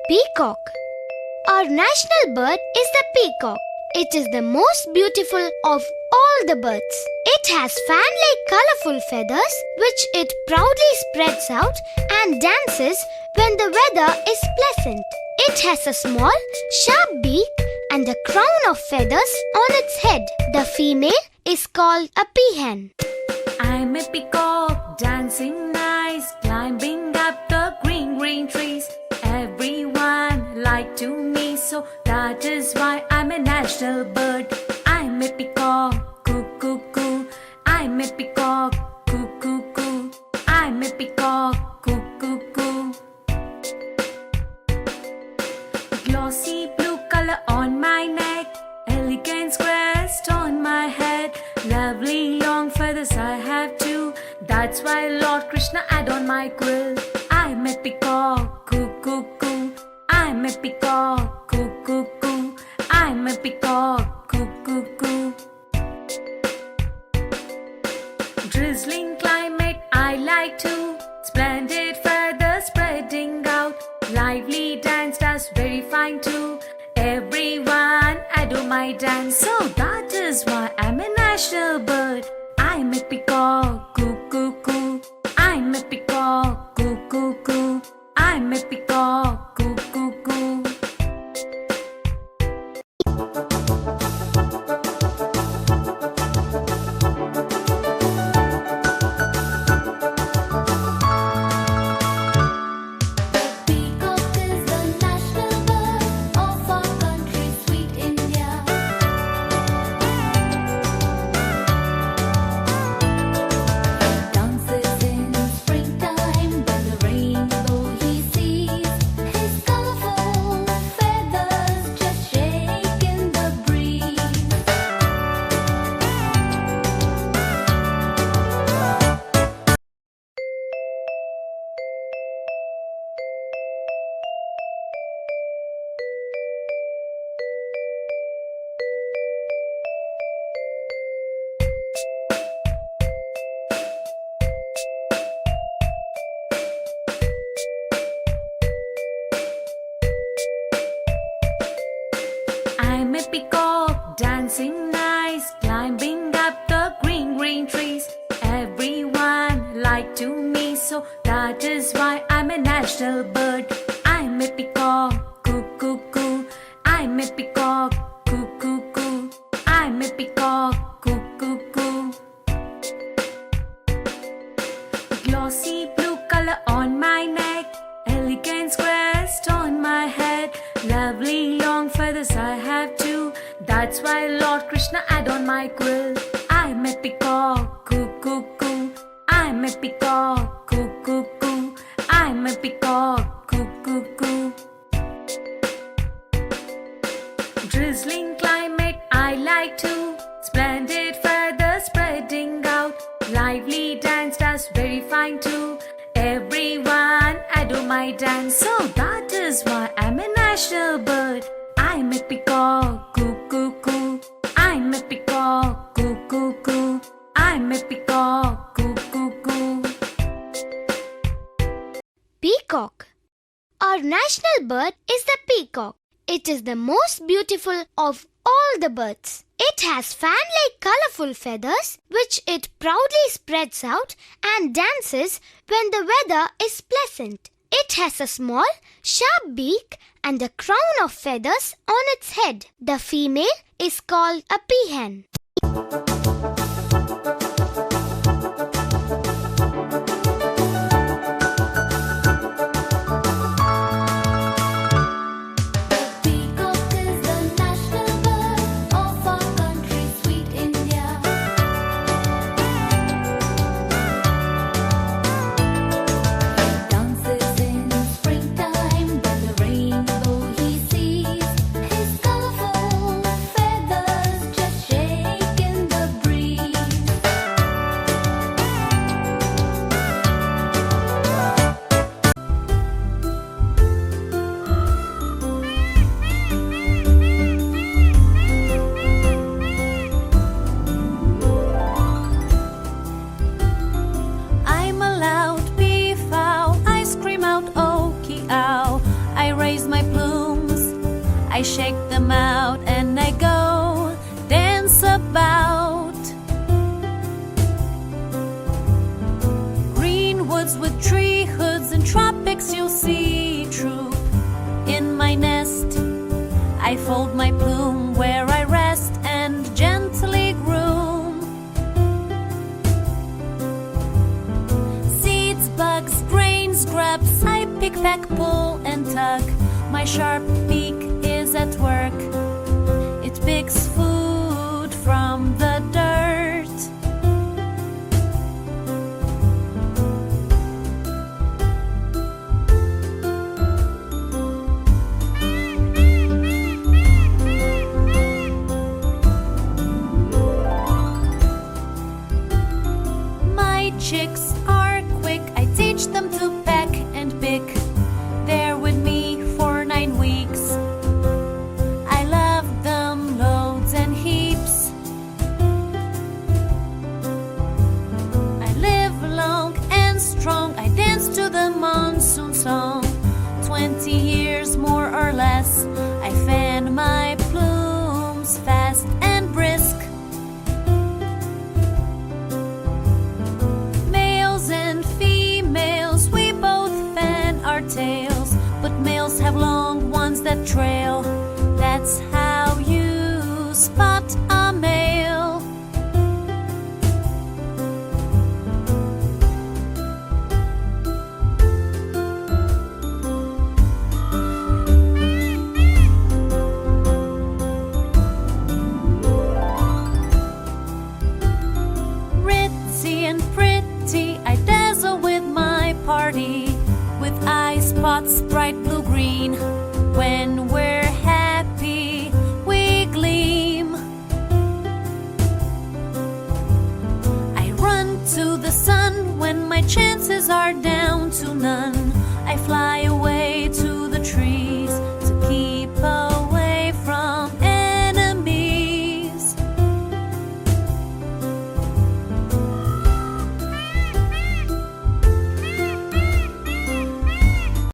Peacock. Our national bird is the peacock. It is the most beautiful of all the birds. It has fan-like colourful feathers which it proudly spreads out and dances when the weather is pleasant. It has a small, sharp beak and a crown of feathers on its head. The female is called a peahen. I'm a peacock, dancing nice, climbing up the green, green trees. Everyone like to me, so that is why I'm a national bird. I'm a peacock, coo, coo, coo. I'm a peacock, coo, coo, coo. I'm a peacock, coo, coo, coo. Glossy blue color on my neck, elegant crest on my head. Lovely long feathers I have too. That's why Lord Krishna add on my quill. I'm a peacock, coo, coo, coo. I'm a peacock, coo, coo, coo. I'm a peacock, coo, coo, coo. Drizzling climate I like too. Splendid feathers spreading out. Lively dance does very fine too. Everyone adore my dance, so that is why I'm a national bird. I'm a peacock, coo, coo, coo. I'm a peacock, coo, coo, coo. I'm a peacock, coo, coo, coo. Peacock is the national bird of our country, sweet India. Dances in springtime when the rainbow he sees. His colourful feathers just shake in the breeze. I'm a peacock, dancing nice, climbing up the green, green trees. Everyone like to me, so that is why I'm a national bird. I'm a peacock, coo, coo, coo. I'm a peacock, coo, coo, coo. I'm a peacock, coo, coo, coo. Glossy blue color on my neck, elegant crest on my head. Lovely long feathers I have too. That's why Lord Krishna add on my quill. I'm a peacock, coo, coo, coo. I'm a peacock, coo, coo, coo. I'm a peacock, coo, coo, coo. Drizzling climate I like too. Splendid feathers spreading out. Lively dance does very fine too. Everyone adore my dance, so that is why I'm a national bird. I'm a peacock, coo, coo, coo. I'm a peacock, coo, coo, coo. I'm a peacock, coo, coo, coo. Peacock. Our national bird is the peacock. It is the most beautiful of all the birds. It has fan-like colourful feathers which it proudly spreads out and dances when the weather is pleasant. It has a small, sharp beak and a crown of feathers on its head. The female is called a peahen. Peacock is the national bird of our country, sweet India. Dances in springtime when the rainbow he sees. His colourful feathers just shake shake them out and I go dance about. Green woods with tree hoods and tropics you'll see troop in my nest. I fold my plume where I rest and gently groom. Seeds, bugs, grains, grubs, I pick, peck, pull and tug. My sharp beak is at work. It picks food from the dirt. My chicks are quick. I teach them to peck and pick. They're with me for 9 weeks. I love them loads and heaps. I live long and strong. I dance to the monsoon song. 20 years more or less. I fan my plumes fast and brisk. Males and females, we both fan our tails, but males have long ones that trail. That's how you spot a male. Ritzy and pretty, I dazzle with my party, with eye spots bright blue-green. When we're happy, we gleam. I run to the sun when my chances are down to none. I fly